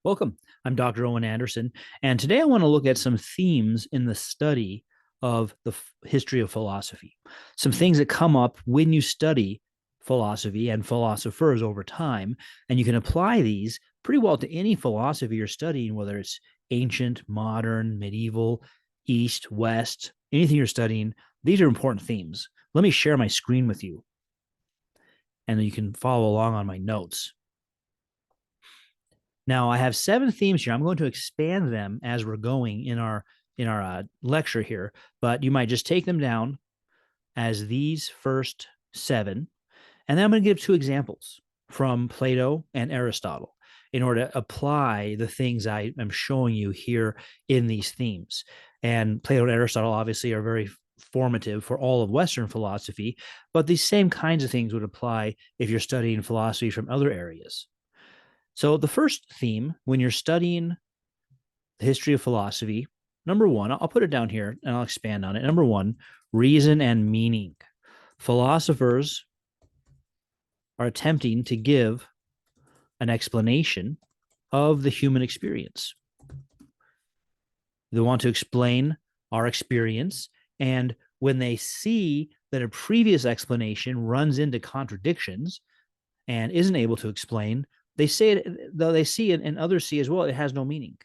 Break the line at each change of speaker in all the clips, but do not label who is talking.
Welcome. I'm Dr. Owen Anderson, and today I want to look at some themes in the study of the history of philosophy. Some things that come up when you study philosophy and philosophers over time, and you can apply these pretty well to any philosophy you're studying, whether it's ancient, modern, medieval, East, West, anything you're studying. These are important themes. Let me share my screen with you, and you can follow along on my notes. Now I have 7 themes here. I'm going to expand them as we're going in our lecture here, but you might just take them down as these first 7, and then I'm going to give 2 examples from Plato and Aristotle in order to apply the things I am showing you here in these themes. And Plato and Aristotle obviously are very formative for all of Western philosophy, but these same kinds of things would apply if you're studying philosophy from other areas. So, the first theme when you're studying the history of philosophy, number one, I'll put it down here and I'll expand on it. Number one, reason and meaning. Philosophers are attempting to give an explanation of the human experience. They want to explain our experience. And when they see that a previous explanation runs into contradictions and isn't able to explain, they say it, though they see it and others see as well, it has no meaning.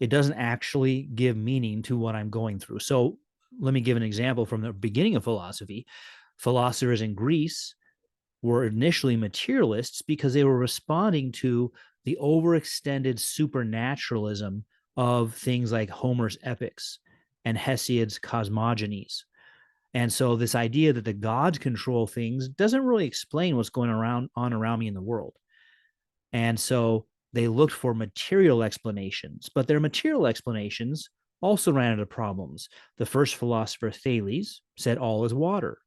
It doesn't actually give meaning to what I'm going through. So let me give an example from the beginning of philosophy. Philosophers in Greece were initially materialists because they were responding to the overextended supernaturalism of things like Homer's epics and Hesiod's cosmogonies. And so this idea that the gods control things doesn't really explain what's going on around me in the world. And so they looked for material explanations, but their material explanations also ran into problems. The first philosopher, Thales, said all is water.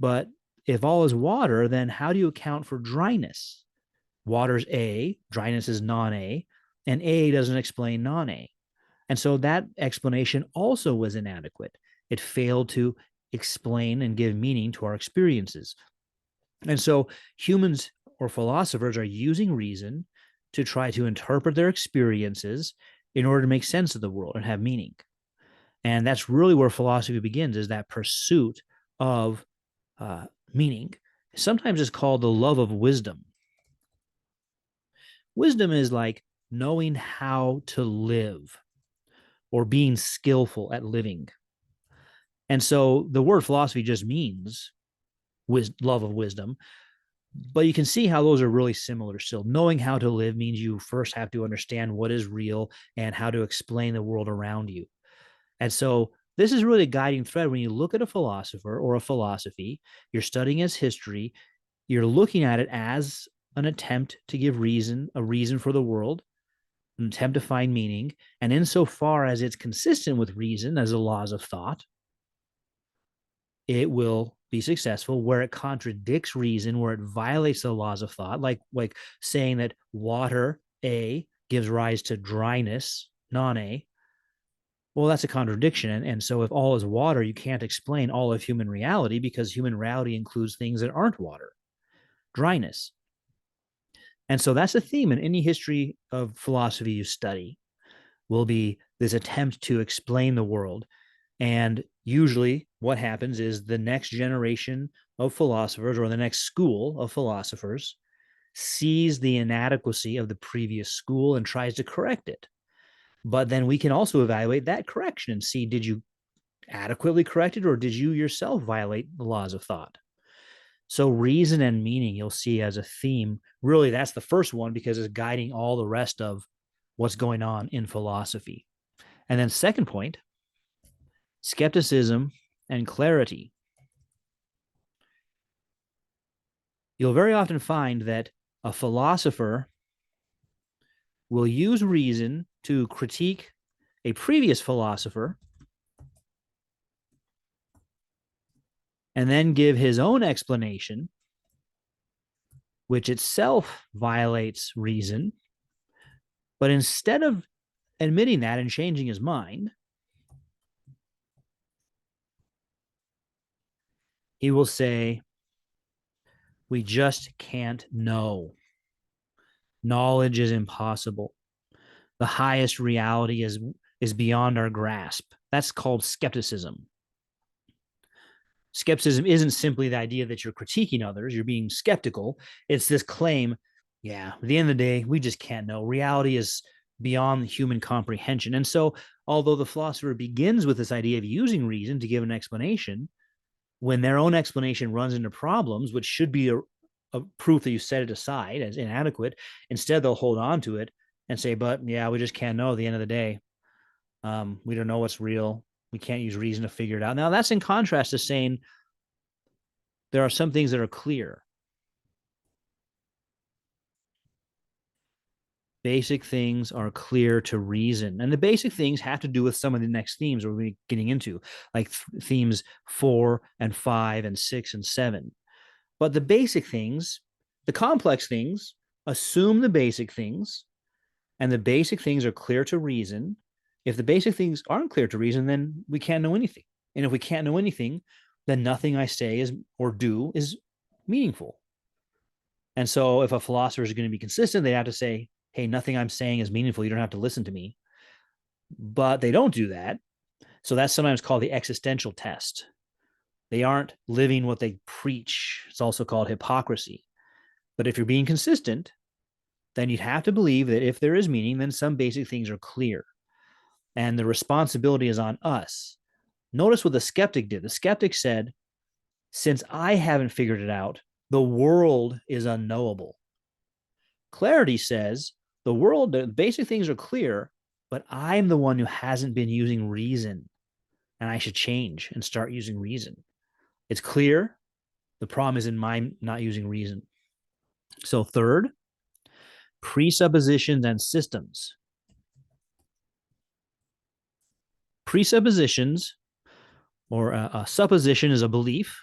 But if all is water, then how do you account for dryness? Water's A, dryness is non A, and A doesn't explain non A. And so that explanation also was inadequate. It failed to explain and give meaning to our experiences. And so humans or philosophers are using reason to try to interpret their experiences in order to make sense of the world and have meaning. And that's really where philosophy begins, is that pursuit of meaning. Sometimes it's called the love of wisdom. Wisdom is like knowing how to live or being skillful at living. And so the word philosophy just means love of wisdom. But you can see how those are really similar still. Knowing how to live means you first have to understand what is real and how to explain the world around you. And so this is really a guiding thread when you look at a philosopher or a philosophy, you're studying its history, you're looking at it as an attempt to give a reason for the world, an attempt to find meaning. And insofar as it's consistent with reason as the laws of thought, it will be successful. Where it contradicts reason, where it violates the laws of thought, like saying that water A gives rise to dryness non A, well, that's a contradiction. And so if all is water, you can't explain all of human reality because human reality includes things that aren't water, dryness. And so that's a theme in any history of philosophy you study, will be this attempt to explain the world. And usually what happens is the next generation of philosophers or the next school of philosophers sees the inadequacy of the previous school and tries to correct it. But then we can also evaluate that correction and see, did you adequately correct it, or did you yourself violate the laws of thought? So reason and meaning you'll see as a theme. Really, that's the first one because it's guiding all the rest of what's going on in philosophy. And then second point, skepticism and clarity. You'll very often find that a philosopher will use reason to critique a previous philosopher and then give his own explanation, which itself violates reason. But instead of admitting that and changing his mind, he will say, we just can't know. Knowledge is impossible. the highest reality is beyond our grasp. That's called skepticism. Skepticism isn't simply the idea that you're critiquing others, you're being skeptical. It's this claim, yeah, at the end of the day, we just can't know. Reality is beyond human comprehension. And so, although the philosopher begins with this idea of using reason to give an explanation, when their own explanation runs into problems, which should be a proof that you set it aside as inadequate, instead they'll hold on to it and say, but yeah, we just can't know at the end of the day. We don't know what's real. We can't use reason to figure it out. Now, that's in contrast to saying there are some things that are clear. Basic things are clear to reason. And the basic things have to do with some of the next themes we're getting into, like themes 4 and 5 and 6 and 7. But the basic things, the complex things, assume the basic things, and the basic things are clear to reason. If the basic things aren't clear to reason, then we can't know anything. And if we can't know anything, then nothing I say is or do is meaningful. And so if a philosopher is going to be consistent, they have to say, hey, nothing I'm saying is meaningful. You don't have to listen to me. But they don't do that. So that's sometimes called the existential test. They aren't living what they preach. It's also called hypocrisy. But if you're being consistent, then you'd have to believe that if there is meaning, then some basic things are clear. And the responsibility is on us. Notice what the skeptic did. The skeptic said, since I haven't figured it out, the world is unknowable. Clarity says, the basic things are clear, but I'm the one who hasn't been using reason. And I should change and start using reason. It's clear. The problem is in my not using reason. So, third, presuppositions and systems. Presuppositions, or a supposition, is a belief.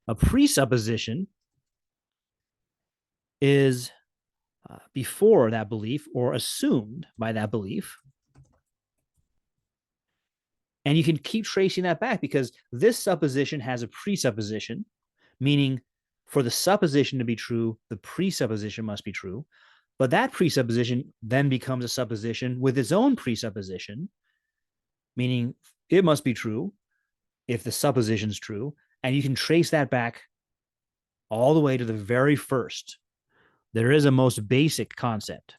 A presupposition is before that belief or assumed by that belief. And you can keep tracing that back because this supposition has a presupposition, meaning for the supposition to be true, the presupposition must be true. But that presupposition then becomes a supposition with its own presupposition, meaning it must be true if the supposition is true. And you can trace that back all the way to the very first. There is a most basic concept.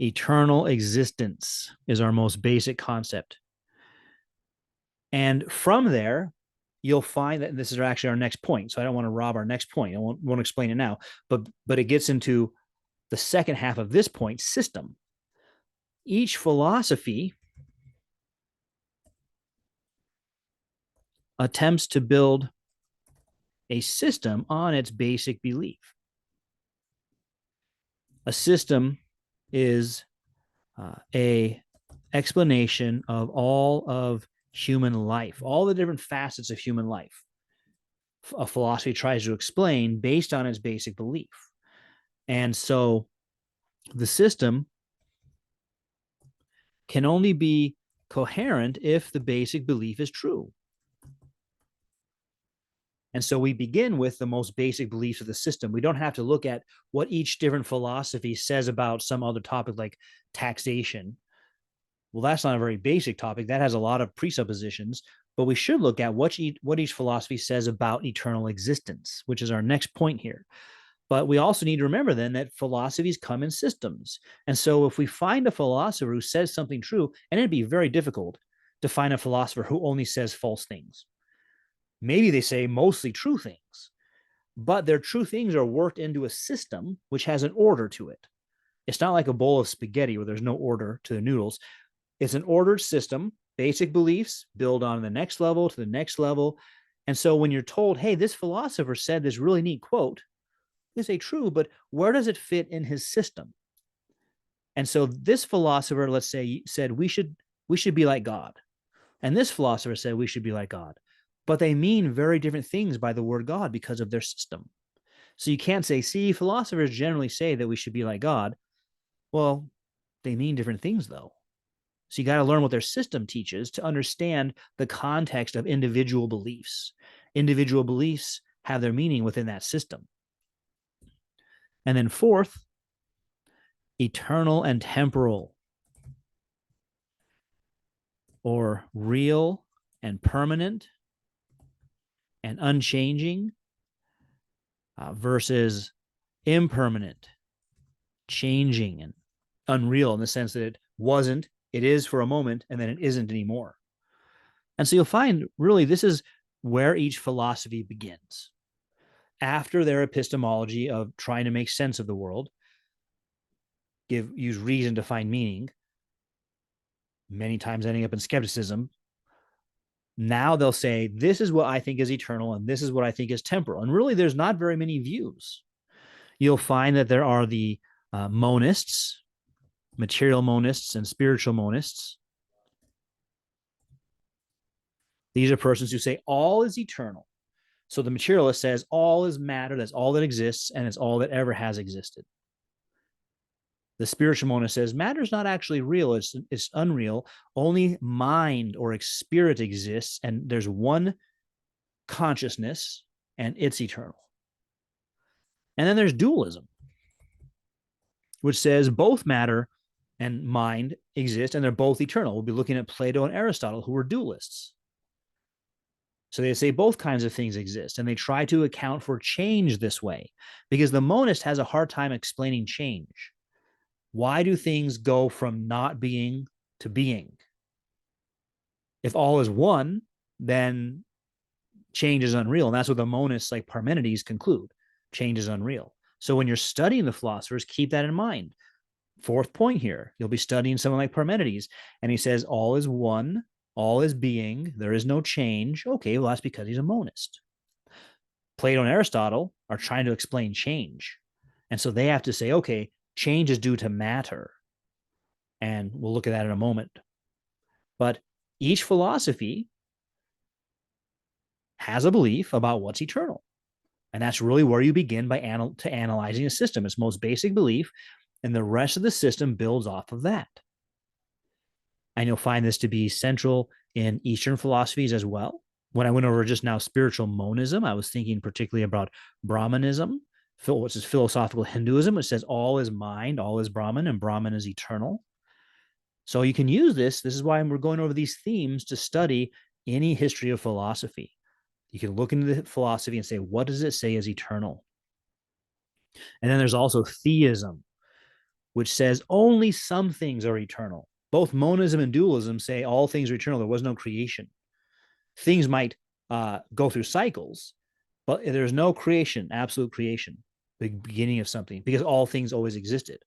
Eternal existence is our most basic concept. And from there, you'll find that this is actually our next point. So I don't want to rob our next point. I won't explain it now, but it gets into the second half of this point, system. Each philosophy attempts to build a system on its basic belief. A system is a explanation of all of human life, all the different facets of human life. A philosophy tries to explain based on its basic belief. And so the system can only be coherent if the basic belief is true. And so we begin with the most basic beliefs of the system. We don't have to look at what each different philosophy says about some other topic like taxation. Well, that's not a very basic topic. That has a lot of presuppositions, but we should look at what each philosophy says about eternal existence, which is our next point here. But we also need to remember then that philosophies come in systems. And so if we find a philosopher who says something true, and it'd be very difficult to find a philosopher who only says false things. Maybe they say mostly true things, but their true things are worked into a system which has an order to it. It's not like a bowl of spaghetti where there's no order to the noodles. It's an ordered system. Basic beliefs build on the next level to the next level. And so when you're told, hey, this philosopher said this really neat quote, you say true, but where does it fit in his system? And so this philosopher, let's say, said we should be like God. And this philosopher said we should be like God. But they mean very different things by the word God because of their system. So you can't say, see, philosophers generally say that we should be like God. Well, they mean different things, though. So you got to learn what their system teaches to understand the context of individual beliefs. Individual beliefs have their meaning within that system. And then fourth, eternal and temporal, or real and permanent and unchanging, versus impermanent, changing, and unreal, in the sense that it wasn't, it is for a moment, and then it isn't anymore. And so you'll find really this is where each philosophy begins. After their epistemology of trying to make sense of the world, use reason to find meaning, many times ending up in skepticism. Now they'll say, this is what I think is eternal, and this is what I think is temporal. And really, there's not very many views. You'll find that there are the monists, material monists, and spiritual monists. These are persons who say all is eternal. So the materialist says all is matter, that's all that exists, and it's all that ever has existed. The spiritual monist says matter is not actually real, it's unreal. Only mind or spirit exists, and there's one consciousness, and it's eternal. And then there's dualism, which says both matter and mind exist, and they're both eternal. We'll be looking at Plato and Aristotle, who were dualists. So they say both kinds of things exist, and they try to account for change this way, because the monist has a hard time explaining change. Why do things go from not being to being? If all is one, then change is unreal. And that's what the monists like Parmenides conclude. Change is unreal. So when you're studying the philosophers, keep that in mind. Fourth point here, you'll be studying someone like Parmenides, and he says all is one, all is being, there is no change. Okay, well, that's because he's a monist. Plato and Aristotle are trying to explain change. And so they have to say, okay, change is due to matter. And we'll look at that in a moment. But each philosophy has a belief about what's eternal. And that's really where you begin by analyzing a system. Its most basic belief, and the rest of the system builds off of that. And you'll find this to be central in Eastern philosophies as well. When I went over just now spiritual monism, I was thinking particularly about Brahmanism, which is philosophical Hinduism, which says all is mind, all is Brahman, and Brahman is eternal. So you can use this. This is why we're going over these themes to study any history of philosophy. You can look into the philosophy and say, what does it say is eternal? And then there's also theism, which says only some things are eternal. Both monism and dualism say all things are eternal. There was no creation. Things might go through cycles, but there's no creation, absolute creation, the beginning of something, because all things always existed.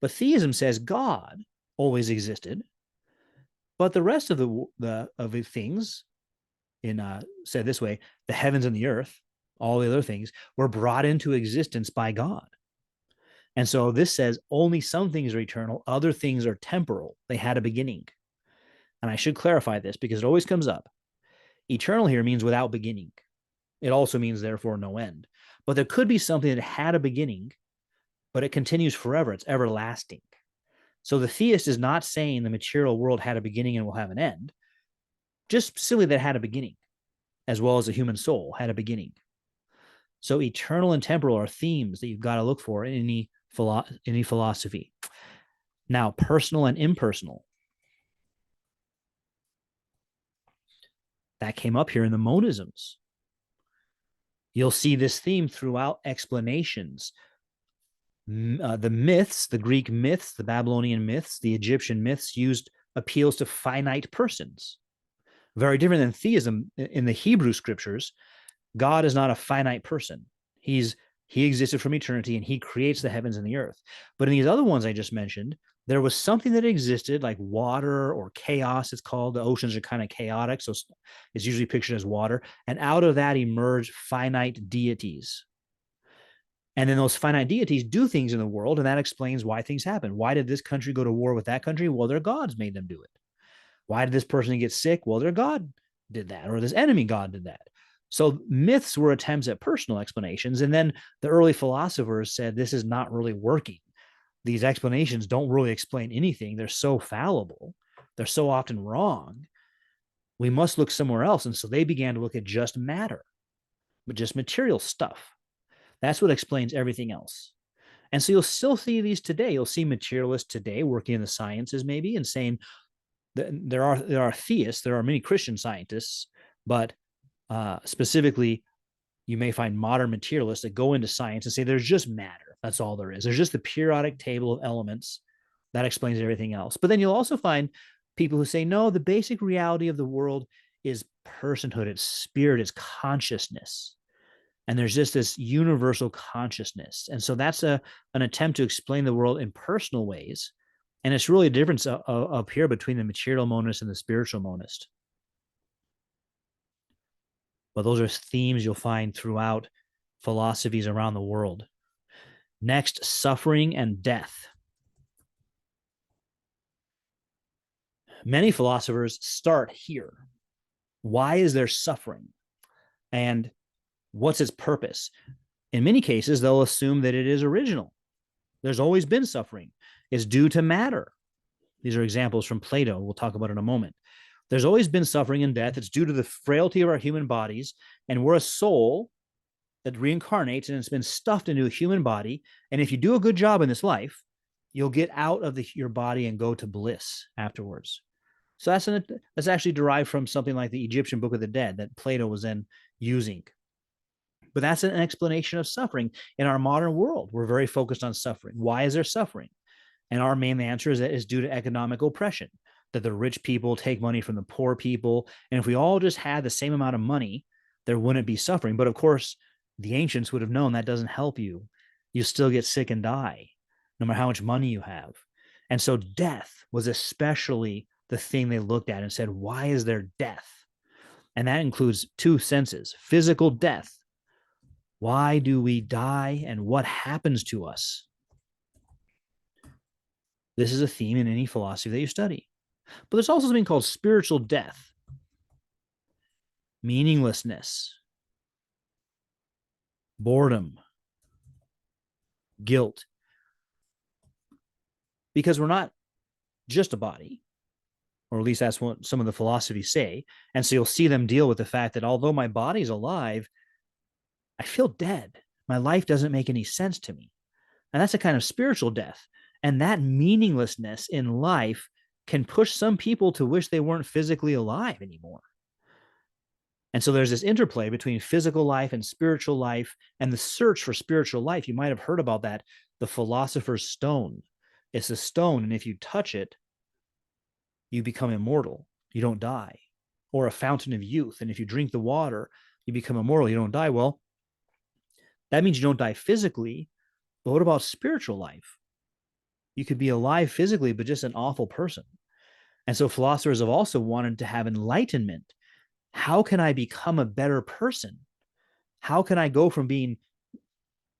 But theism says God always existed, but the rest of the things, said this way, the heavens and the earth, all the other things, were brought into existence by God. And so this says only some things are eternal, other things are temporal. They had a beginning. And I should clarify this because it always comes up. Eternal here means without beginning. It also means therefore no end. But there could be something that had a beginning, but it continues forever. It's everlasting. So the theist is not saying the material world had a beginning and will have an end, just simply that it had a beginning, as well as the human soul had a beginning. So eternal and temporal are themes that you've got to look for in any philosophy. Now, personal and impersonal. That came up here in the monisms. You'll see this theme throughout explanations. The myths, the Greek myths, the Babylonian myths, the Egyptian myths used appeals to finite persons. Very different than theism. In the Hebrew scriptures, God is not a finite person. He existed from eternity, and he creates the heavens and the earth. But in these other ones I just mentioned, there was something that existed like water or chaos, it's called. The oceans are kind of chaotic, so it's usually pictured as water. And out of that emerged finite deities. And then those finite deities do things in the world, and that explains why things happen. Why did this country go to war with that country? Well, their gods made them do it. Why did this person get sick? Well, their god did that, or this enemy god did that. So myths were attempts at personal explanations. And then the early philosophers said, this is not really working. These explanations don't really explain anything. They're so fallible. They're so often wrong. We must look somewhere else. And so they began to look at just matter, but just material stuff. That's what explains everything else. And so you'll still see these today. You'll see materialists today working in the sciences, maybe, and saying that there are theists, there are many Christian scientists, but specifically, you may find modern materialists that go into science and say there's just matter. That's all there is. There's just the periodic table of elements that explains everything else. But then you'll also find people who say, no, the basic reality of the world is personhood, it's spirit, it's consciousness. And there's just this universal consciousness. And so that's an attempt to explain the world in personal ways. And it's really a difference up here between the material monist and the spiritual monist. But those are themes you'll find throughout philosophies around the world. Next, suffering and death. Many philosophers start here. Why is there suffering? And what's its purpose? In many cases, they'll assume that it is original. There's always been suffering. It's due to matter. These are examples from Plato. We'll talk about in a moment. There's always been suffering and death. It's due to the frailty of our human bodies. And we're a soul that reincarnates and it's been stuffed into a human body. And if you do a good job in this life, you'll get out of your body and go to bliss afterwards. So that's actually derived from something like the Egyptian Book of the Dead that Plato was then using. But that's an explanation of suffering. In our modern world, we're very focused on suffering. Why is there suffering? And our main answer is that it's due to economic oppression, that the rich people take money from the poor people. And if we all just had the same amount of money, there wouldn't be suffering. But of course, the ancients would have known that doesn't help you. You still get sick and die, no matter how much money you have. And so death was especially the thing they looked at and said, why is there death? And that includes two senses: physical death. Why do we die and what happens to us? This is a theme in any philosophy that you study. But there's also something called spiritual death, meaninglessness, boredom, guilt. Because we're not just a body, or at least that's what some of the philosophies say. And so you'll see them deal with the fact that although my body's alive, I feel dead. My life doesn't make any sense to me. And that's a kind of spiritual death. And that meaninglessness in life can push some people to wish they weren't physically alive anymore. And so there's this interplay between physical life and spiritual life and the search for spiritual life. You might have heard about that, the philosopher's stone. It's a stone, and if you touch it, you become immortal. You don't die. Or a fountain of youth, and if you drink the water, you become immortal. You don't die. Well, that means you don't die physically, but what about spiritual life? You could be alive physically, but just an awful person. And so philosophers have also wanted to have enlightenment. How can I become a better person? How can I go from being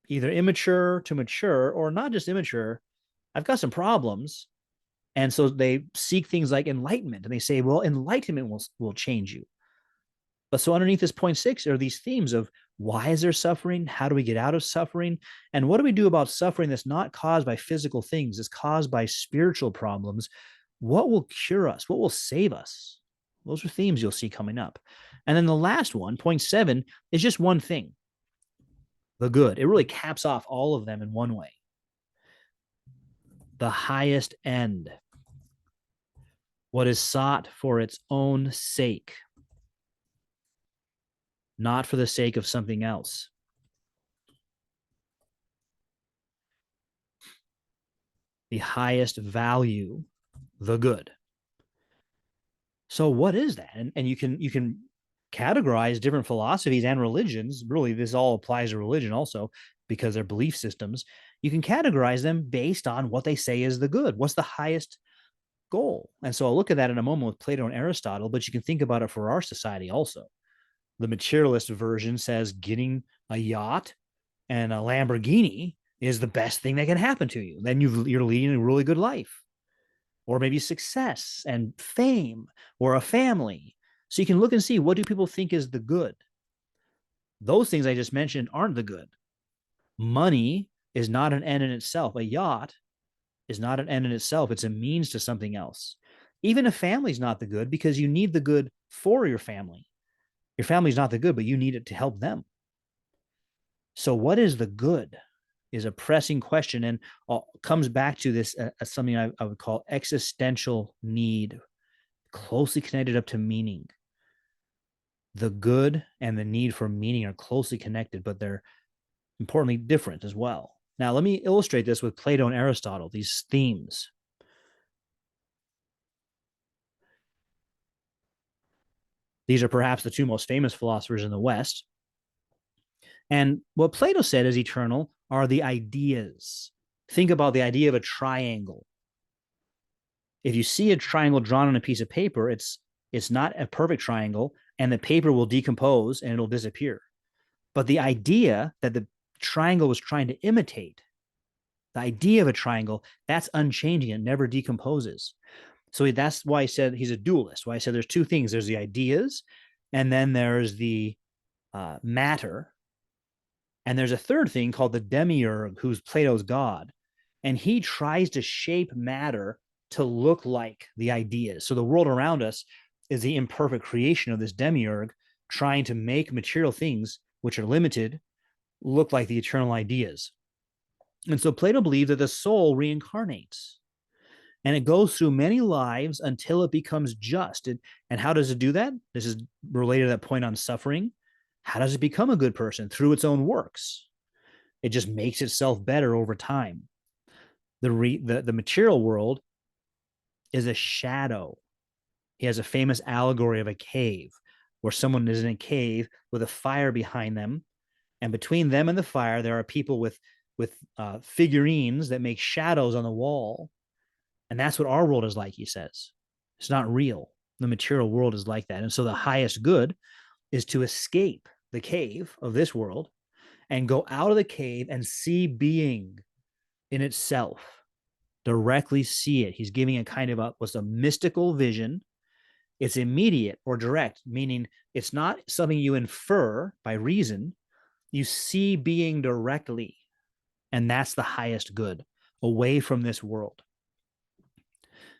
either immature to mature, or not just immature? I've got some problems. And so they seek things like enlightenment, and they say, well, enlightenment will change you. But so underneath this point 6 are these themes of why is there suffering? How do we get out of suffering? And what do we do about suffering that's not caused by physical things? It's caused by spiritual problems. What will cure us? What will save us? Those are themes you'll see coming up. And then the last one, point 7, is just one thing: the good. It really caps off all of them in one way: the highest end, what is sought for its own sake, not for the sake of something else. The highest value, the good. So what is that? And you can categorize different philosophies and religions. Really, this all applies to religion also, because they're belief systems. You can categorize them based on what they say is the good. What's the highest goal? And so I'll look at that in a moment with Plato and Aristotle, but you can think about it for our society also. The materialist version says getting a yacht and a Lamborghini is the best thing that can happen to you. Then you're leading a really good life, or maybe success and fame, or a family. So you can look and see, what do people think is the good? Those things I just mentioned aren't the good. Money is not an end in itself. A yacht is not an end in itself. It's a means to something else. Even a family is not the good, because you need the good for your family. Your family is not the good, but you need it to help them. So what is the good? is a pressing question, and comes back to this something I would call existential need, closely connected up to meaning. The good and the need for meaning are closely connected, but they're importantly different as well. Now, let me illustrate this with Plato and Aristotle, these themes. These are perhaps the two most famous philosophers in the West. And what Plato said is eternal are the ideas. Think about the idea of a triangle. If you see a triangle drawn on a piece of paper, it's not a perfect triangle, and the paper will decompose and it'll disappear. But the idea that the triangle was trying to imitate, the idea of a triangle, that's unchanging. It never decomposes. So that's why I said he's a dualist. Why I said there's two things. There's the ideas, and then there's the matter. And there's a third thing called the demiurge, who's Plato's god. And he tries to shape matter to look like the ideas. So the world around us is the imperfect creation of this demiurge trying to make material things, which are limited, look like the eternal ideas. And so Plato believed that the soul reincarnates and it goes through many lives until it becomes just. And how does it do that? This is related to that point on suffering. How does it become a good person? Through its own works. It just makes itself better over time. The material world is a shadow. He has a famous allegory of a cave where someone is in a cave with a fire behind them, and between them and the fire there are people with figurines that make shadows on the wall. And that's what our world is like, he says. It's not real. The material world is like that. And so the highest good is to escape the cave of this world and go out of the cave and see being in itself, directly see it. He's giving a kind of what's a mystical vision. It's immediate or direct, meaning it's not something you infer by reason. You see being directly, and that's the highest good, away from this world.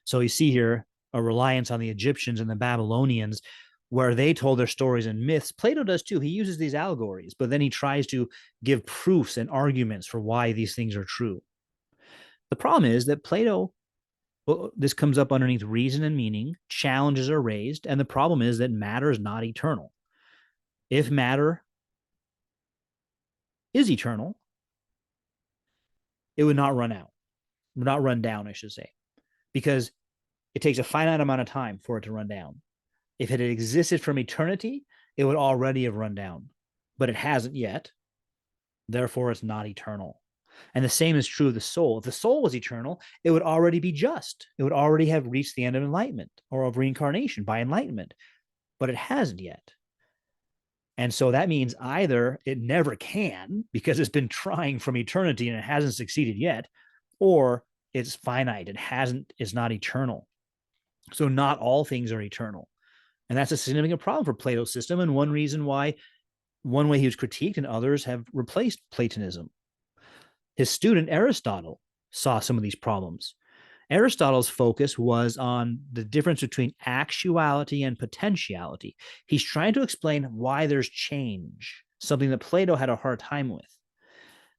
So you see here a reliance on the Egyptians and the Babylonians, where they told their stories and myths. Plato does too. He uses these allegories, but then he tries to give proofs and arguments for why these things are true. The problem is that Plato, well, this comes up underneath reason and meaning, challenges are raised, and the problem is that matter is not eternal. If matter is eternal, it would not run out, would not run down, I should say, because it takes a finite amount of time for it to run down. If it had existed from eternity, it would already have run down, but it hasn't yet. Therefore, it's not eternal. And the same is true of the soul. If the soul was eternal, it would already be just. It would already have reached the end of enlightenment or of reincarnation by enlightenment, but it hasn't yet. And so that means either it never can because it's been trying from eternity and it hasn't succeeded yet, or it's finite. It's not eternal. So not all things are eternal. And that's a significant problem for Plato's system, and one reason why one way he was critiqued and others have replaced Platonism. His student Aristotle saw some of these problems. Aristotle's focus was on the difference between actuality and potentiality. He's trying to explain why there's change, something that Plato had a hard time with.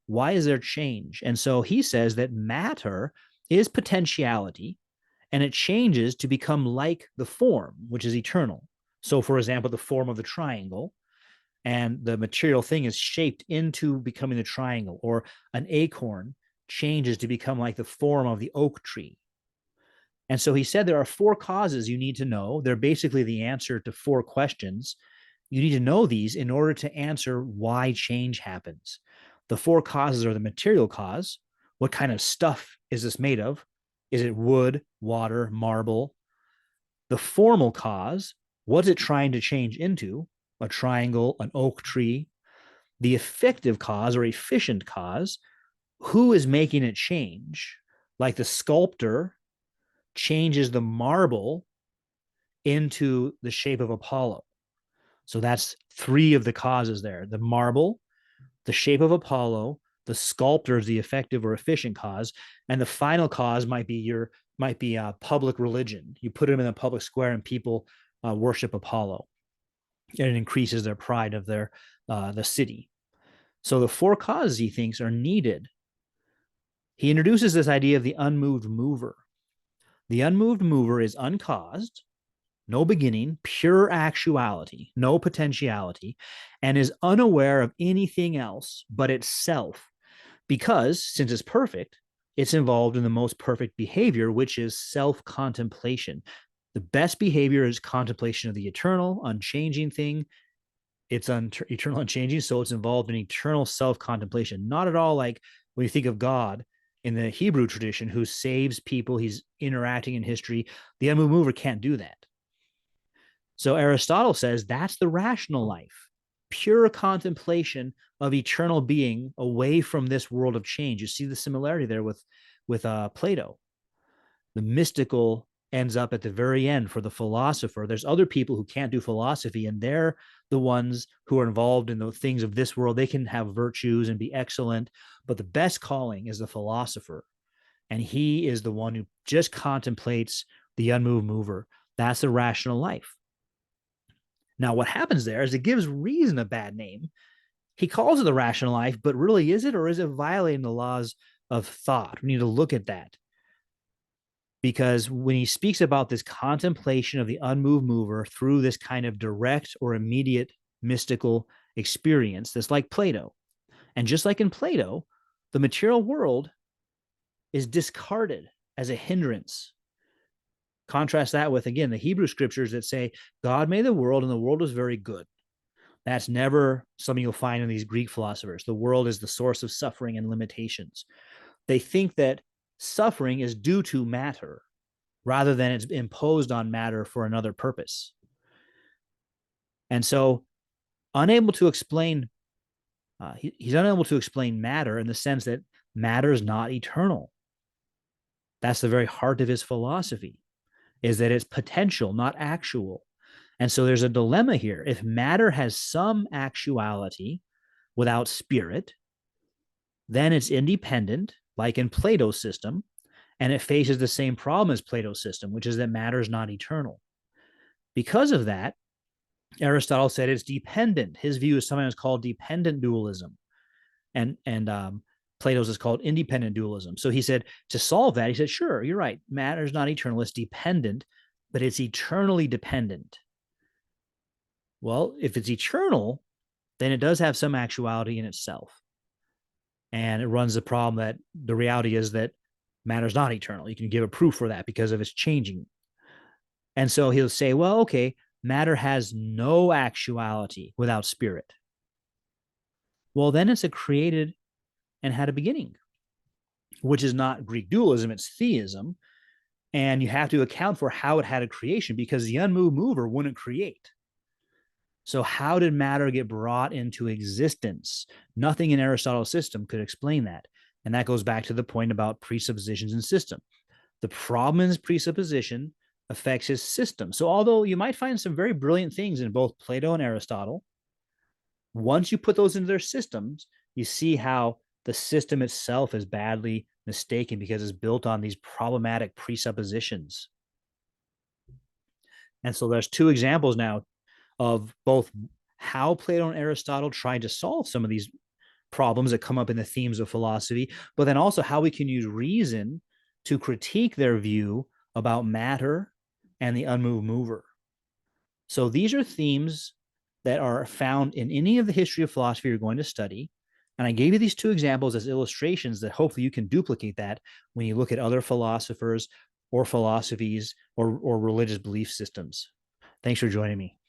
Why is there change? And so he says that matter is potentiality, and it changes to become like the form, which is eternal. So, for example, the form of the triangle, and the material thing is shaped into becoming the triangle, or an acorn changes to become like the form of the oak tree. And so he said there are four causes you need to know. They're basically the answer to four questions. You need to know these in order to answer why change happens. The four causes are the material cause. What kind of stuff is this made of? Is it wood, water, marble? The formal cause, what's it trying to change into? A triangle, an oak tree. The effective cause or efficient cause, who is making it change? Like the sculptor changes the marble into the shape of Apollo. So that's three of the causes there: the marble, the shape of Apollo, the sculptor is the effective or efficient cause, and the final cause might be public religion. You put them in a public square and people worship Apollo, and it increases their pride of the city. So the four causes he thinks are needed He introduces this idea of the unmoved mover. The unmoved mover is uncaused, no beginning, pure actuality, no potentiality, and is unaware of anything else but itself because, since it's perfect, it's involved in the most perfect behavior, which is self contemplation. The best behavior is contemplation of the eternal, unchanging thing. It's eternal, unchanging, so it's involved in eternal self contemplation. Not at all like when you think of God in the Hebrew tradition, who saves people, he's interacting in history. The unmoved mover can't do that. So Aristotle says that's the rational life, pure contemplation of eternal being away from this world of change. You see the similarity there with Plato. The mystical ends up at the very end for the philosopher. There's other people who can't do philosophy, and they're the ones who are involved in the things of this world. They can have virtues and be excellent, but the best calling is the philosopher. And he is the one who just contemplates the unmoved mover. That's the rational life. Now, what happens there is it gives reason a bad name. He calls it the rational life, but really is it, or is it violating the laws of thought? We need to look at that. Because when he speaks about this contemplation of the unmoved mover through this kind of direct or immediate mystical experience, that's like Plato. And just like in Plato, the material world is discarded as a hindrance. Contrast that with, again, the Hebrew scriptures that say God made the world and the world was very good. That's never something you'll find in these Greek philosophers. The world is the source of suffering and limitations. They think that suffering is due to matter rather than it's imposed on matter for another purpose. And so, unable to explain, he's unable to explain matter in the sense that matter is not eternal. That's the very heart of his philosophy, is that it's potential, not actual. And so there's a dilemma here. If matter has some actuality without spirit, then it's independent, like in Plato's system, and it faces the same problem as Plato's system, which is that matter is not eternal. Because of that, Aristotle said it's dependent. His view is sometimes called dependent dualism, and Plato's is called independent dualism. So he said to solve that, he said, sure, you're right. Matter is not eternal; it's dependent, but it's eternally dependent. Well, if it's eternal, then it does have some actuality in itself. And it runs the problem that the reality is that matter is not eternal. You can give a proof for that because of its changing. And so he'll say, well, okay, matter has no actuality without spirit. Well, then it's a created and had a beginning, which is not Greek dualism, it's theism. And you have to account for how it had a creation because the unmoved mover wouldn't create. So, how did matter get brought into existence? Nothing in Aristotle's system could explain that. And that goes back to the point about presuppositions and system. The problem in his presupposition affects his system. So, although you might find some very brilliant things in both Plato and Aristotle, once you put those into their systems, you see how the system itself is badly mistaken because it's built on these problematic presuppositions. And so there's two examples now of both how Plato and Aristotle tried to solve some of these problems that come up in the themes of philosophy, but then also how we can use reason to critique their view about matter and the unmoved mover. So these are themes that are found in any of the history of philosophy you're going to study. And I gave you these two examples as illustrations that hopefully you can duplicate that when you look at other philosophers or philosophies or religious belief systems. Thanks for joining me.